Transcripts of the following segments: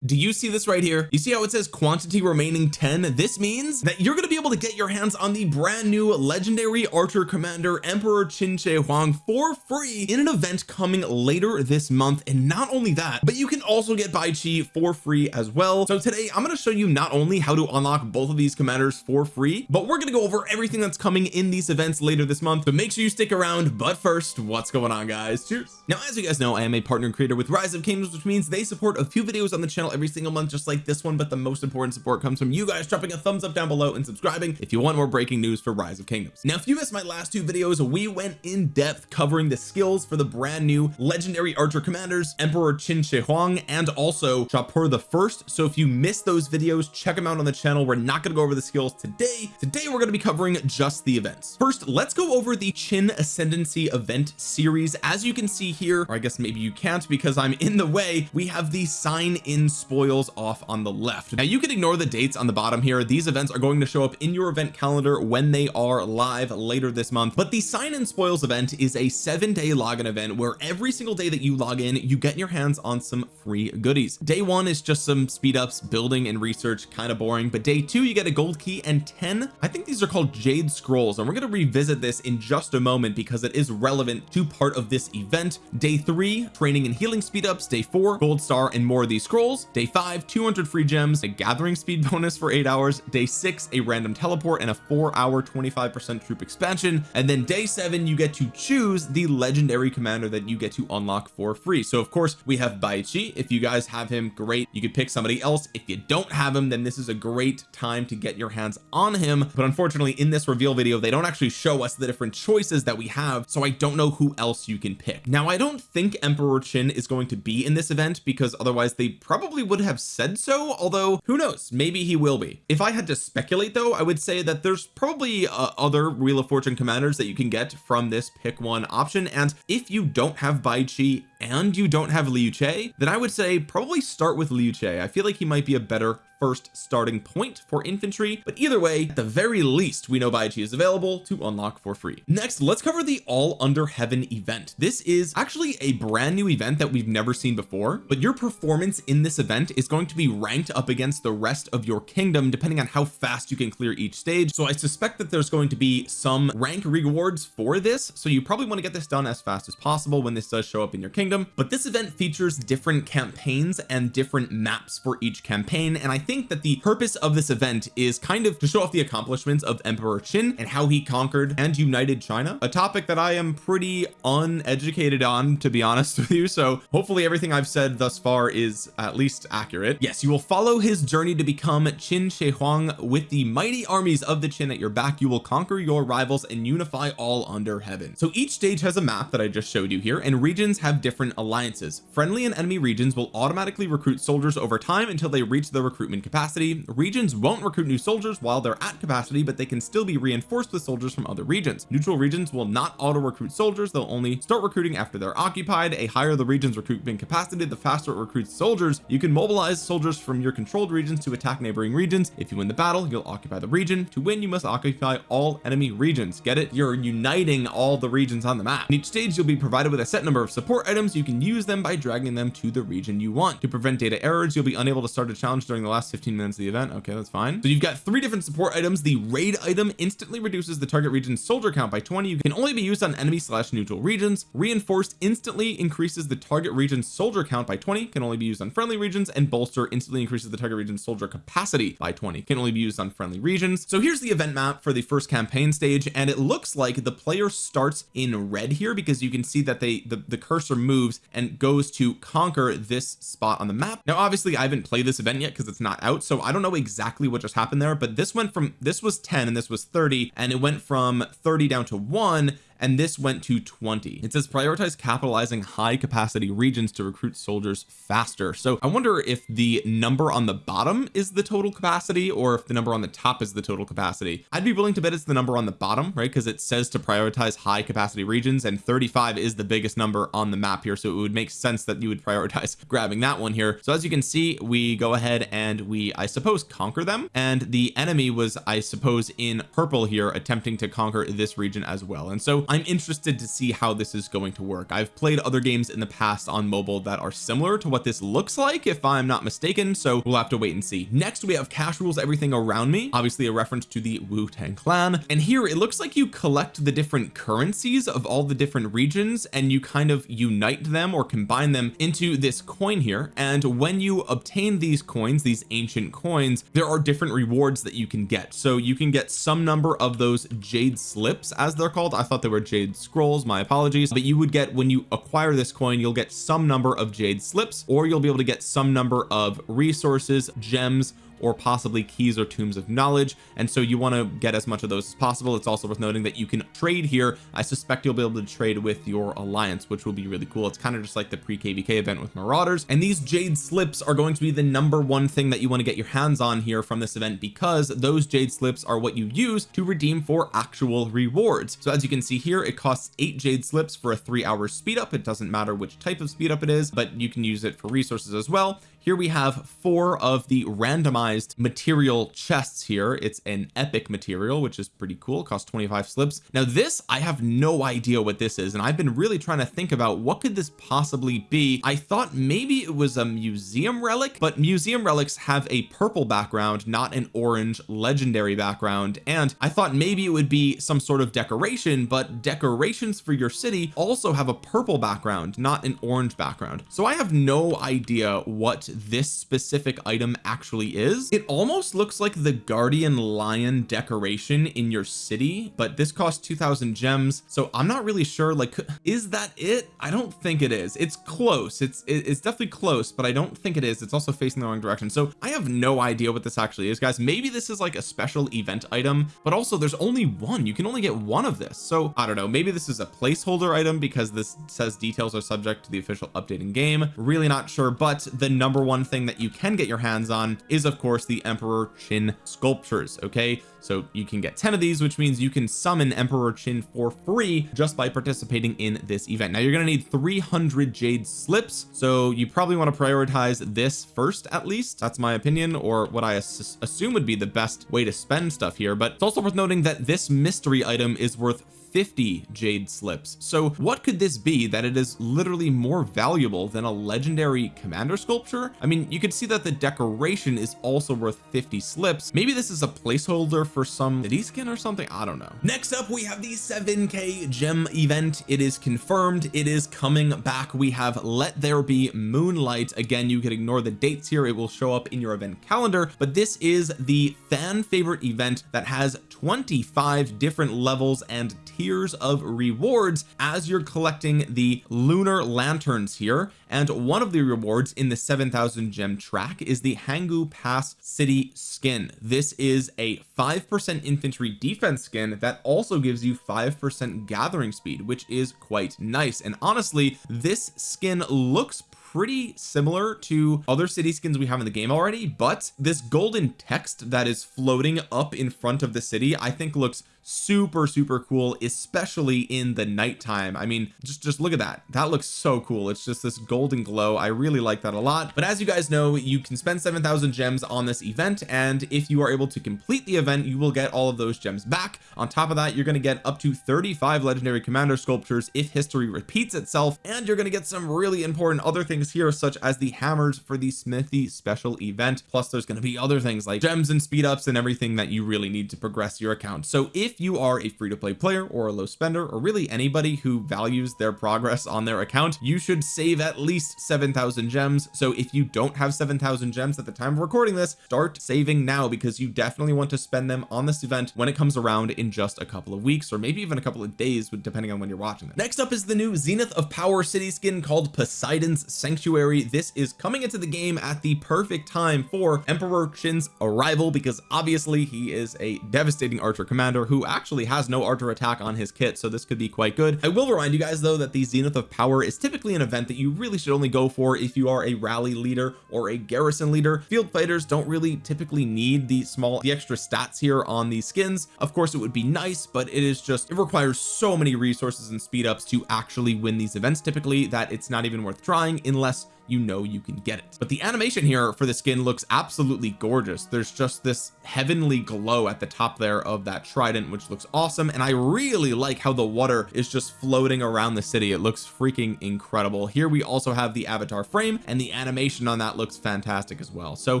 Do you see this right here? You see how it says quantity remaining 10? This means that you're going to be able to get your hands on the brand new legendary archer commander Emperor Qin Shi Huang for free in an event coming later this month. And not only that, but you can also get Bai Qi for free as well. So today I'm going to show you not only how to unlock both of these commanders for free, but we're going to go over everything that's coming in these events later this month. So make sure you stick around. But first, what's going on, guys? Cheers. Now, as you guys know, I am a partner and creator with Rise of Kingdoms, which means they support a few videos on the channel every single month, just like this one. But the most important support comes from you guys dropping a thumbs up down below and subscribing if you want more breaking news for Rise of Kingdoms. Now, if you missed my last two videos, we went in depth covering the skills for the brand new legendary archer commanders Emperor Qin Shi Huang and also C.R.E.A.M the first. So if you missed those videos, check them out on the channel. We're not going to go over the skills today. We're going to be covering just the events. First, let's go over the Qin Ascendancy event series. As you can see here, or I guess maybe you can't because I'm in the way, we have the sign in spoils off on the left. Now you can ignore the dates on the bottom here. These events are going to show up in your event calendar when they are live later this month. But the sign in spoils event is a 7-day login event where every single day that you log in, you get your hands on some free goodies. Day 1 is just some speed ups, building and research, kind of boring. But day 2, you get a gold key, and 10, I think these are called Jade Scrolls, and we're going to revisit this in just a moment because it is relevant to part of this event. Day 3, training and healing speed ups. Day 4, gold star and more of these scrolls. Day 5, 200 free gems, a gathering speed bonus for 8 hours. Day 6, a random teleport and a 4-hour 25% troop expansion. And then day 7, you get to choose the legendary commander that you get to unlock for free. So of course we have Bai Qi. If you guys have him, great, you could pick somebody else. If you don't have him, then this is a great time to get your hands on him. But unfortunately in this reveal video, they don't actually show us the different choices that we have, so I don't know who else you can pick. Now, I don't think Emperor Qin is going to be in this event because otherwise they probably would have said so, although who knows, maybe he will be. If I had to speculate though, I would say that there's probably other Wheel of Fortune commanders that you can get from this pick one option. And if you don't have Bai Qi and you don't have Liu Che, then I would say probably start with Liu Che. I feel like he might be a better first starting point for infantry, but either way, at the very least, we know Bai Qi is available to unlock for free. Next, let's cover the All Under Heaven event. This is actually a brand new event that we've never seen before, but your performance in this event is going to be ranked up against the rest of your kingdom depending on how fast you can clear each stage. So I suspect that there's going to be some rank rewards for this, so you probably want to get this done as fast as possible when this does show up in your kingdom. But this event features different campaigns and different maps for each campaign, and I think that the purpose of this event is kind of to show off the accomplishments of Emperor Qin and how he conquered and united China, a topic that I am pretty uneducated on, to be honest with you. So hopefully everything I've said thus far is at least accurate. Yes, you will follow his journey to become Qin Shi Huang. With the mighty armies of the Qin at your back, you will conquer your rivals and unify all under heaven. So each stage has a map that I just showed you here, and regions have different alliances. Friendly and enemy regions will automatically recruit soldiers over time until they reach the recruitment capacity. Regions won't recruit new soldiers while they're at capacity, but they can still be reinforced with soldiers from other regions. Neutral regions will not auto recruit soldiers. They'll only start recruiting after they're occupied. A higher the region's recruitment capacity, the faster it recruits soldiers. You can mobilize soldiers from your controlled regions to attack neighboring regions. If you win the battle, you'll occupy the region. To win, you must occupy all enemy regions. Get it? You're uniting all the regions on the map. In each stage, you'll be provided with a set number of support items. You can use them by dragging them to the region you want. To prevent data errors, you'll be unable to start a challenge during the last 15 minutes of the event. Okay, that's fine. So you've got 3 different support items. The raid item instantly reduces the target region's soldier count by 20. You can only be used on enemy/neutral regions. Reinforced instantly increases the target region's soldier count by 20, can only be used on friendly regions. And bolster instantly increases the target region's soldier capacity by 20, can only be used on friendly regions. So here's the event map for the first campaign stage, and it looks like the player starts in red here because you can see that the cursor moves and goes to conquer this spot on the map. Now obviously I haven't played this event yet because it's not out, so I don't know exactly what just happened there, but this was 10 and this was 30, and it went from 30 down to 1, and this went to 20. It says prioritize capitalizing high capacity regions to recruit soldiers faster. So I wonder if the number on the bottom is the total capacity or if the number on the top is the total capacity. I'd be willing to bet it's the number on the bottom, right? Because it says to prioritize high capacity regions, and 35 is the biggest number on the map here, so it would make sense that you would prioritize grabbing that one here. So as you can see, we go ahead and we, I suppose, conquer them, and the enemy was, I suppose, in purple here attempting to conquer this region as well. And so I'm interested to see how this is going to work. I've played other games in the past on mobile that are similar to what this looks like, if I'm not mistaken, so we'll have to wait and see. Next we have cash rules everything around me, obviously a reference to the Wu-Tang Clan, and here it looks like you collect the different currencies of all the different regions and you kind of unite them or combine them into this coin here, and when you obtain these coins, these ancient coins, there are different rewards that you can get. So you can get some number of those jade slips, as they're called. I thought they were jade scrolls, my apologies, but you would get, when you acquire this coin, you'll get some number of jade slips, or you'll be able to get some number of resources, gems, or possibly keys or tombs of knowledge, and so you want to get as much of those as possible. It's also worth noting that you can trade here. I suspect you'll be able to trade with your alliance, which will be really cool. It's kind of just like the pre-KVK event with Marauders, and these jade slips are going to be the number one thing that you want to get your hands on here from this event, because those jade slips are what you use to redeem for actual rewards. So as you can see here, it costs 8 jade slips for a 3-hour speed up. It doesn't matter which type of speed up it is, but you can use it for resources as well. Here we have 4 of the randomized material chests here. It's an epic material, which is pretty cool. It costs 25 slips. Now this, I have no idea what this is, and I've been really trying to think about what could this possibly be. I thought maybe it was a museum relic, but museum relics have a purple background, not an orange legendary background, and I thought maybe it would be some sort of decoration, but decorations for your city also have a purple background, not an orange background. So I have no idea what this specific item actually is. It almost looks like the guardian lion decoration in your city, but this costs 2,000 gems, so I'm not really sure, like, is that it? I don't think it is. It's close. It's definitely close, but I don't think it is. It's also facing the wrong direction, so I have no idea what this actually is, guys. Maybe this is like a special event item, but also there's only one. You can only get one of this, so I don't know. Maybe this is a placeholder item because this says details are subject to the official update in game. Really not sure, but the number one thing that you can get your hands on is of course the Emperor Qin sculptures. Okay, so you can get 10 of these, which means you can summon Emperor Qin for free just by participating in this event. Now you're going to need 300 jade slips, so you probably want to prioritize this first, at least. That's my opinion, or what I assume would be the best way to spend stuff here. But it's also worth noting that this mystery item is worth 50 jade slips. So what could this be that it is literally more valuable than a legendary commander sculpture? I mean, you could see that the decoration is also worth 50 slips. Maybe this is a placeholder for some city skin or something. I don't know. Next up, we have the 7k gem event. It is confirmed. It is coming back. We have Let There Be Moonlight. Again, you can ignore the dates here. It will show up in your event calendar, but this is the fan favorite event that has 25 different levels and tiers of rewards as you're collecting the lunar lanterns here, and one of the rewards in the 7,000 gem track is the Hanggu Pass city skin. This is a 5% infantry defense skin that also gives you 5% gathering speed, which is quite nice. And honestly, this skin looks pretty similar to other city skins we have in the game already, but this golden text that is floating up in front of the city I think looks super cool, especially in the nighttime. I mean, just look at that. That looks so cool. It's just this golden glow. I really like that a lot. But as you guys know, you can spend 7,000 gems on this event, and if you are able to complete the event, you will get all of those gems back. On top of that, you're going to get up to 35 legendary commander sculptures if history repeats itself, and you're going to get some really important other things here, such as the hammers for the Smithy special event. Plus there's going to be other things like gems and speed ups and everything that you really need to progress your account. So if you are a free-to-play player or a low spender, or really anybody who values their progress on their account, you should save at least 7,000 gems. So if you don't have 7,000 gems at the time of recording this, start saving now, because you definitely want to spend them on this event when it comes around in just a couple of weeks, or maybe even a couple of days, depending on when you're watching it. Next up is the new Zenith of Power city skin called Poseidon's Sanctuary. This is coming into the game at the perfect time for Emperor Qin's arrival, because obviously he is a devastating archer commander who actually has no archer attack on his kit, so this could be quite good. I will remind you guys though that the Zenith of Power is typically an event that you really should only go for if you are a rally leader or a garrison leader. Field fighters don't really typically need the extra stats here on these skins. Of course it would be nice, but it requires so many resources and speed ups to actually win these events typically that it's not even worth trying unless you know you can get it. But the animation here for the skin looks absolutely gorgeous. There's just this heavenly glow at the top there of that trident, which looks awesome, and I really like how the water is just floating around the city. It looks freaking incredible. Here we also have the avatar frame, and the animation on that looks fantastic as well. So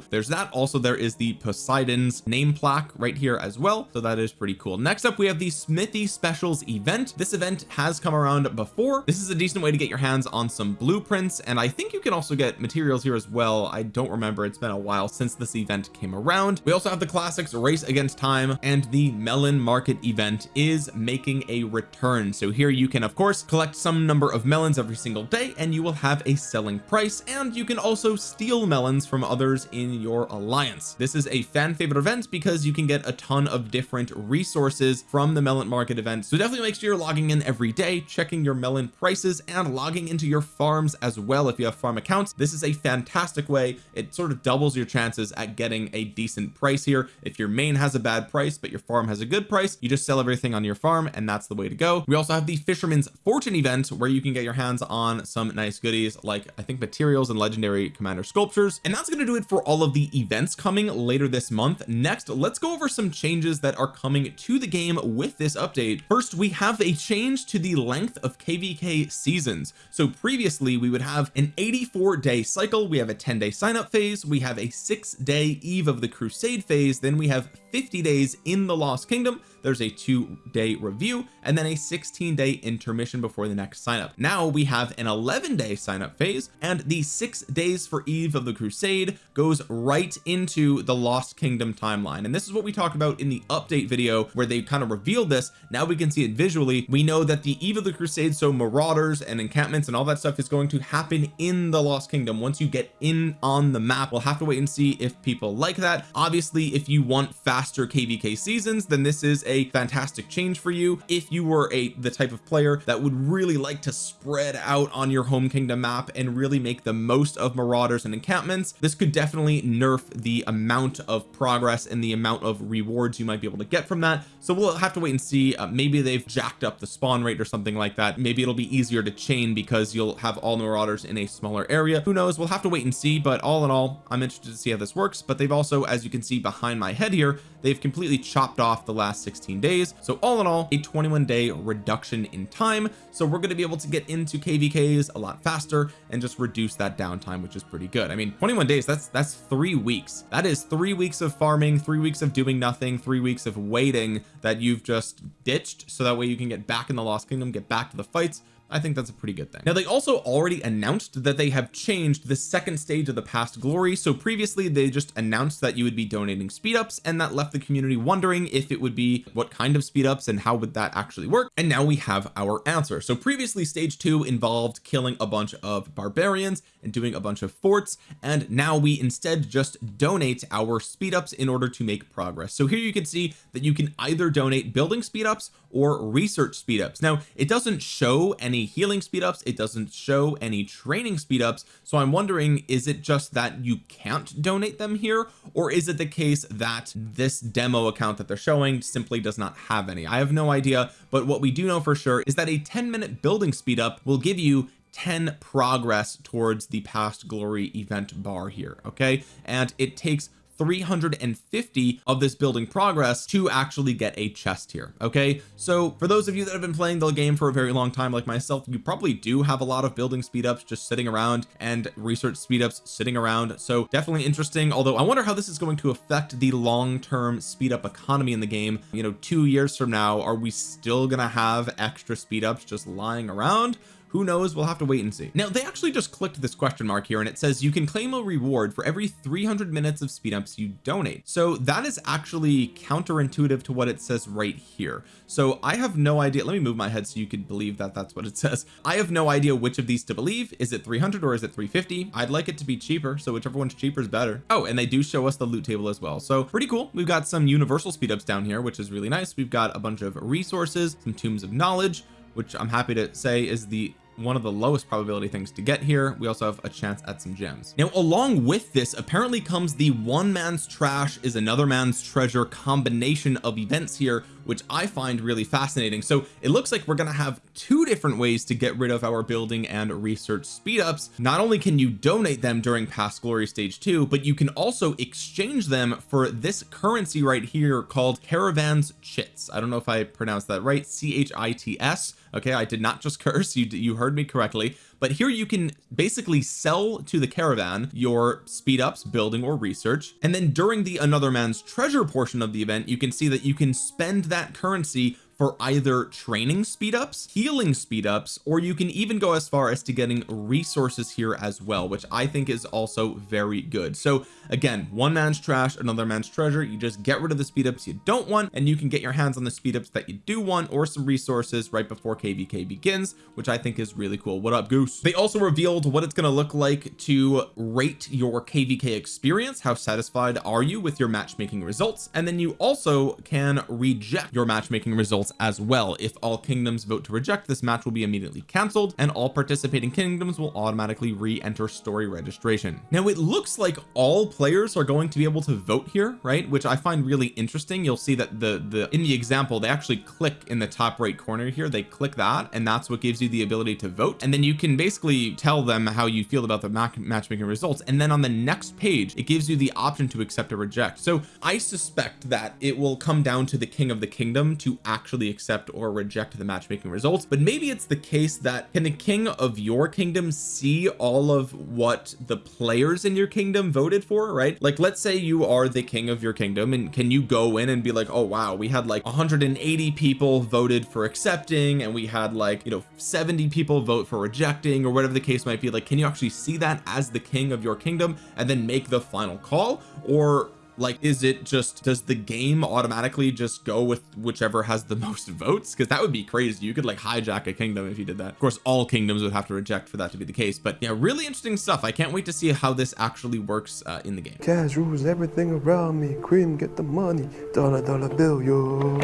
there's that. Also, there is the Poseidon's name plaque right here as well, so that is pretty cool. Next up, we have the Smithy specials event. This event has come around before. This is a decent way to get your hands on some blueprints, and I think you can also get materials here as well. I don't remember, it's been a while since this event came around. We also have the classics Race Against Time, and the Melon market event is making a return. So here you can of course collect some number of melons every single day, and you will have a selling price, and you can also steal melons from others in your alliance. This is a fan favorite event because you can get a ton of different resources from the melon market event, so definitely make sure you're logging in every day, checking your melon prices, and logging into your farms as well if you have farm accounts. This is a fantastic way. It sort of doubles your chances at getting a decent price here. If your main has a bad price but your farm has a good price, you just sell everything on your farm, and that's the way to go. We also have the Fisherman's Fortune event, where you can get your hands on some nice goodies like I think materials and legendary commander sculptures. And that's going to do it for all of the events coming later this month. Next, let's go over some changes that are coming to the game with this update. First, we have a change to the length of KVK seasons. So previously we would have an 84-day cycle, we have a 10-day sign up phase, we have a 6-day Eve of the Crusade phase, then we have 50 days in the Lost Kingdom, there's a 2-day review, and then a 16-day intermission before the next sign up. Now we have an 11-day sign up phase, and the 6 days for Eve of the Crusade goes right into the Lost Kingdom timeline. And this is what we talked about in the update video where they kind of revealed this. Now we can see it visually. We know that the Eve of the Crusade, so Marauders and encampments and all that stuff, is going to happen in the Lost Kingdom once you get in on the map. We'll have to wait and see if people like that. Obviously, if you want faster KVK seasons, then this is a fantastic change for you. If you were the type of player that would really like to spread out on your home kingdom map and really make the most of Marauders and encampments, this could definitely nerf the amount of progress and the amount of rewards you might be able to get from that. So we'll have to wait and see. Maybe they've jacked up the spawn rate or something like that. Maybe it'll be easier to chain because you'll have all Marauders in a smaller area. Who knows? We'll have to wait and see. But all in all, I'm interested to see how this works. But they've also, as you can see behind my head here, they've completely chopped off the last 16 days. So all in all, a 21-day reduction in time. So we're going to be able to get into KVKs a lot faster and just reduce that downtime, which is pretty good. I mean, 21 days, that's 3 weeks. That is 3 weeks of farming, 3 weeks of doing nothing, 3 weeks of waiting that you've just ditched, so that way you can get back in the Lost Kingdom, get back to the fights. I think that's a pretty good thing. Now, they also already announced that they have changed the second stage of the Past Glory. So previously they just announced that you would be donating speed ups, and that left the community wondering if it would be what kind of speed ups and how would that actually work. And now we have our answer. So previously stage 2 involved killing a bunch of barbarians and doing a bunch of forts, and now we instead just donate our speed ups in order to make progress. So here you can see that you can either donate building speed ups or research speed ups. Now, it doesn't show any healing speed ups, it doesn't show any training speed ups, so I'm wondering, is it just that you can't donate them here, or is it the case that this demo account that they're showing simply does not have any? I have no idea, but what we do know for sure is that a 10-minute building speed up will give you 10 progress towards the Past Glory event bar here. Okay, and it takes 350 of this building progress to actually get a chest here. Okay, so for those of you that have been playing the game for a very long time like myself, you probably do have a lot of building speed ups just sitting around and research speed ups sitting around. So definitely interesting, although I wonder how this is going to affect the long-term speed up economy in the game. You know, 2 years from now, are we still gonna have extra speed ups just lying around? Who knows? We'll have to wait and see. Now, they actually just clicked this question mark here, and it says you can claim a reward for every 300 minutes of speed ups you donate. So that is actually counterintuitive to what it says right here. So I have no idea. Let me move my head so you could believe that that's what it says. I have no idea which of these to believe. Is it 300 or is it 350? I'd like it to be cheaper, so whichever one's cheaper is better. Oh, and they do show us the loot table as well, so pretty cool. We've got some universal speed ups down here, which is really nice. We've got a bunch of resources, some tombs of knowledge, which I'm happy to say is one of the lowest probability things to get here. We also have a chance at some gems. Now, along with this apparently comes the one man's trash is another man's treasure combination of events here, which I find really fascinating. So it looks like we're going to have two different ways to get rid of our building and research speed ups. Not only can you donate them during Past Glory stage 2, but you can also exchange them for this currency right here called Caravans Chits. I don't know if I pronounced that right. CHITS. Okay, I did not just curse. You heard me correctly. But here you can basically sell to the caravan your speed ups, building, or research, and then during the Another Man's Treasure portion of the event, you can see that you can spend that currency for either training speed ups, healing speed ups, or you can even go as far as to getting resources here as well, which I think is also very good. So again, one man's trash, another man's treasure. You just get rid of the speed ups you don't want, and you can get your hands on the speed ups that you do want, or some resources right before KVK begins, which I think is really cool. What up, Goose? They also revealed what it's going to look like to rate your KVK experience. How satisfied are you with your matchmaking results? And then you also can reject your matchmaking results as well. If all kingdoms vote to reject, this match will be immediately cancelled, and all participating kingdoms will automatically re-enter story registration. Now it looks like all players are going to be able to vote here, right, which I find really interesting. You'll see that the in the example, they actually click in the top right corner here, they click that, and that's what gives you the ability to vote. And then you can basically tell them how you feel about the matchmaking results, and then on the next page it gives you the option to accept or reject. So I suspect that it will come down to the king of the kingdom to actually accept or reject the matchmaking results. But maybe it's the case that, can the king of your kingdom see all of what the players in your kingdom voted for, right? Like, let's say you are the king of your kingdom, and can you go in and be like, oh wow, we had like 180 people voted for accepting, and we had like, you know, 70 people vote for rejecting, or whatever the case might be. Like, can you actually see that as the king of your kingdom and then make the final call? Or like, is it just, does the game automatically just go with whichever has the most votes? Because that would be crazy. You could like hijack a kingdom if you did that. Of course, all kingdoms would have to reject for that to be the case. But yeah, really interesting stuff. I can't wait to see how this actually works in the game. Cash rules everything around me. Queen, get the money. Dollar, dollar bill, yo.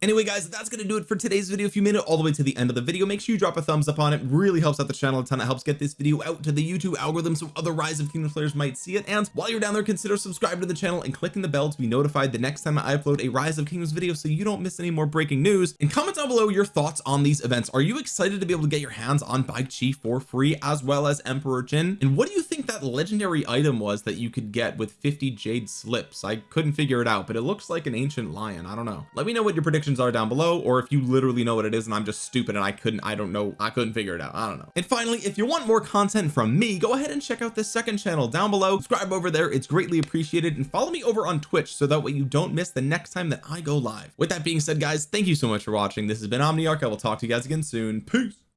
Anyway, guys, that's going to do it for today's video. If you made it all the way to the end of the video, make sure you drop a thumbs up on it. Really helps out the channel a ton. It helps get this video out to the YouTube algorithm so other Rise of Kingdoms players might see it. And while you're down there, consider subscribing to the channel and clicking the bell to be notified the next time I upload a Rise of Kingdoms video so you don't miss any more breaking news. And comment down below your thoughts on these events. Are you excited to be able to get your hands on Bai Qi for free, as well as Emperor Qin? And what do you think that legendary item was that you could get with 50 jade slips? I couldn't figure it out, but it looks like an ancient lion. I don't know. Let me know what your predictions are down below, or if you literally know what it is and I'm just stupid and I couldn't figure it out. I don't know. And finally, if you want more content from me, go ahead and check out this second channel down below. Subscribe over there, it's greatly appreciated, and follow me over on Twitch so that way you don't miss the next time that I go live. With that being said, guys, thank you so much for watching. This has been Omniarch. I will talk to you guys again soon. Peace.